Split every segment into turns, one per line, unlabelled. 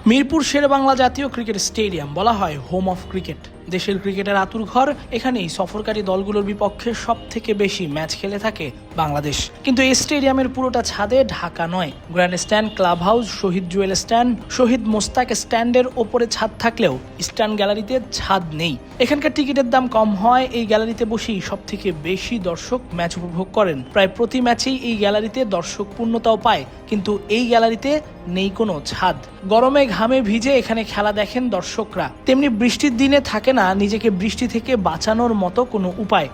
মিরপুর শেরেবাংলা জাতীয় cricket stadium বলা হয় হোম অফ ক্রিকেট। দেশের ক্রিকেটের আঁতুড়ঘর। এখানেই সফরকারী দলগুলোর বিপক্ষে সব থেকে বেশি ম্যাচ খেলে থাকে বাংলাদেশ। কিন্তু এই স্টেডিয়ামের পুরোটা ছাদে ঢাকা নয়। গ্র্যান্ড স্ট্যান্ড, ক্লাব হাউস, শহীদ জুয়েল স্ট্যান্ড, শহীদ মোস্তাক স্ট্যান্ডের ওপরে ছাদ থাকলেও ইস্টার্ন গ্যালারিতে ছাদ নেই। এখানকার টিকিটের দাম কম হয়। এই গ্যালারিতে বসেই সব থেকে বেশি দর্শক ম্যাচ উপভোগ করেন। প্রায় প্রতি ম্যাচেই এই গ্যালারিতে দর্শক পূর্ণতাও পায়, কিন্তু এই গ্যালারিতে নেই কোনো ছাদ। গরমে ঘামে ভিজে এখানে খেলা দেখেন দর্শকরা। তেমনি বৃষ্টির দিনে থাকে না নিজেকে বৃষ্টি থেকে বাঁচানোর মতো কোনো উপায়।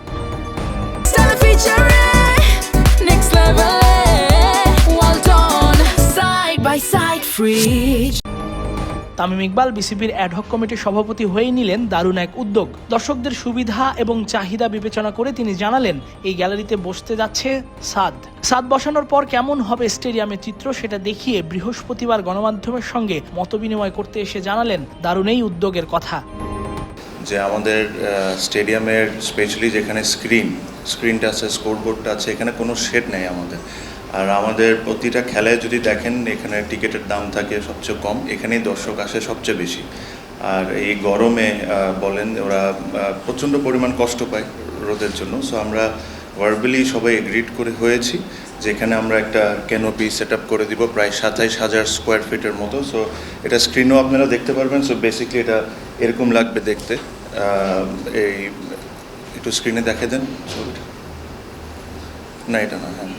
তামিম ইকবাল বিসিবির অ্যাডহক কমিটির সভাপতি হয়ে নিলেন দারুণ এক উদ্যোগ। দর্শকদের সুবিধা এবং চাহিদা বিবেচনা করে তিনি জানালেন, এই গ্যালারিতে বসতে যাচ্ছে ছাদ বসানোর পর কেমন হবে স্টেডিয়ামের চিত্র সেটা দেখিয়ে বৃহস্পতিবার গণমাধ্যমের সঙ্গে মতবিনিময় করতে এসে জানালেন দারুণ এই উদ্যোগের কথা।
যে আমাদের স্টেডিয়ামের স্পেশালি যেখানে স্ক্রিনটা আছে, স্কোরবোর্ডটা আছে, এখানে কোনো শেড নেই আমাদের। আর আমাদের প্রতিটা খেলায় যদি দেখেন, এখানে টিকিটের দাম থাকে সবচেয়ে কম, এখানেই দর্শক আসে সবচেয়ে বেশি। আর এই গরমে বলেন ওরা প্রচণ্ড পরিমাণ কষ্ট পায় রোদের জন্য। সো আমরা ভার্বালি সবাই এগ্রিড করে হয়েছি যে এখানে আমরা একটা ক্যানোপি সেট আপ করে দিব প্রায় 27,000 স্কোয়ার ফিটের মতো। সো এটা স্ক্রিনও আপনারা দেখতে পারবেন। সো বেসিকলি এটা এরকম লাগবে দেখতে। এই একটু স্ক্রিনে দেখে দেন ছবিটা। না, এটা না, হ্যাঁ।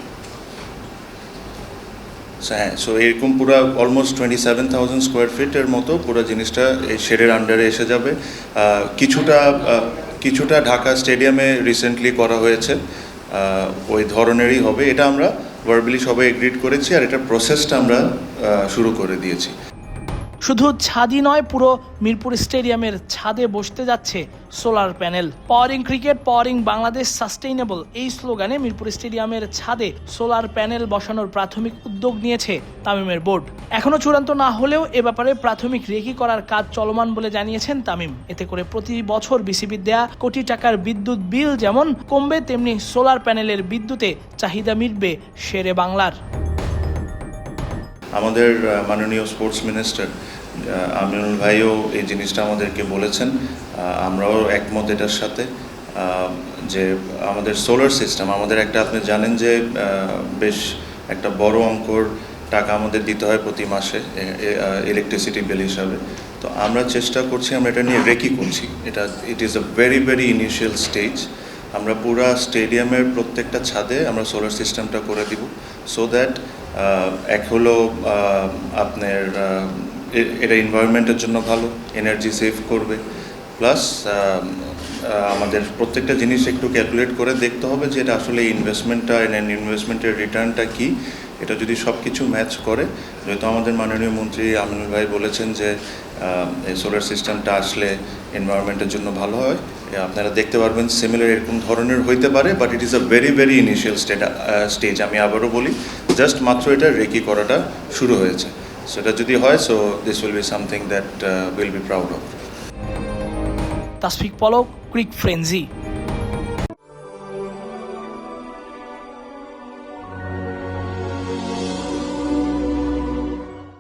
সো এরকম পুরো অলমোস্ট 27,000 স্কোয়ার ফিটের মতো পুরো জিনিসটা এই শেডের আন্ডারে এসে যাবে। কিছুটা ঢাকা স্টেডিয়ামে রিসেন্টলি করা হয়েছে, ওই ধরনেরই হবে। এটা আমরা ভার্বালি সবাই এগ্রিড করেছি, আর এটার প্রসেসটা আমরা শুরু করে দিয়েছি।
শুধু ছাদই নয়, পুরো মিরপুর স্টেডিয়ামের ছাদে বসতে যাচ্ছে solar panel. Powering cricket, powering Bangladesh, sustainable, এই স্লোগানে মিরপুর স্টেডিয়ামের ছাদে সোলার প্যানেল বসানোর প্রাথমিক উদ্যোগ নিয়েছে তামিমের বোর্ড। এখনো চূড়ান্ত না হলেও এ ব্যাপারে প্রাথমিক রেকি করার কাজ চলমান বলে জানিয়েছেন তামিম। এতে করে প্রতি বছর বিসিবির দেয়া কোটি টাকার বিদ্যুৎ বিল যেমন কমবে, তেমনি সোলার প্যানেলের বিদ্যুতে চাহিদা মিটবে শেরে বাংলার।
আমাদের মাননীয় স্পোর্টস মিনিস্টার আমিনুল ভাইও এই জিনিসটা আমাদেরকে বলেছেন। আমরাও একমত এটার সাথে, যে আমাদের সোলার সিস্টেম আমাদের একটা, আপনি জানেন যে বেশ একটা বড় অঙ্কর টাকা আমাদের দিতে হয় প্রতি মাসে ইলেকট্রিসিটি বিল হিসাবে। তো আমরা চেষ্টা করছি, আমরা এটা নিয়ে রেকি করছি। It is a very very initial stage. আমরা পুরা স্টেডিয়ামের প্রত্যেকটা ছাদে আমরা সোলার সিস্টেমটা করে দিব, সো দ্যাট এক হলো আপনার এটা এনভায়রনমেন্টের জন্য ভালো, এনার্জি সেভ করবে, প্লাস আমাদের প্রত্যেকটা জিনিস একটু ক্যালকুলেট করে দেখতে হবে যে এটা আসলে ইনভেস্টমেন্টের রিটার্নটা কী। এটা যদি সব কিছু ম্যাচ করে, যেহেতু আমাদের মাননীয় মন্ত্রী আমিনুল ভাই বলেছেন যে এই সোলার সিস্টেমটা আসলে এনভায়রনমেন্টের জন্য ভালো হয়, আপনারা দেখতে পারবেন সিমিলার এরকম ধরনের হইতে পারে। But it is a very very initial stage. আমি আবারও বলি, জাস্ট মাত্র এটা রেকি করাটা শুরু হয়েছে। সো এটা যদি হয়, so this will be something that will be proud of.
Tasfiq Palak, Crick frenzy.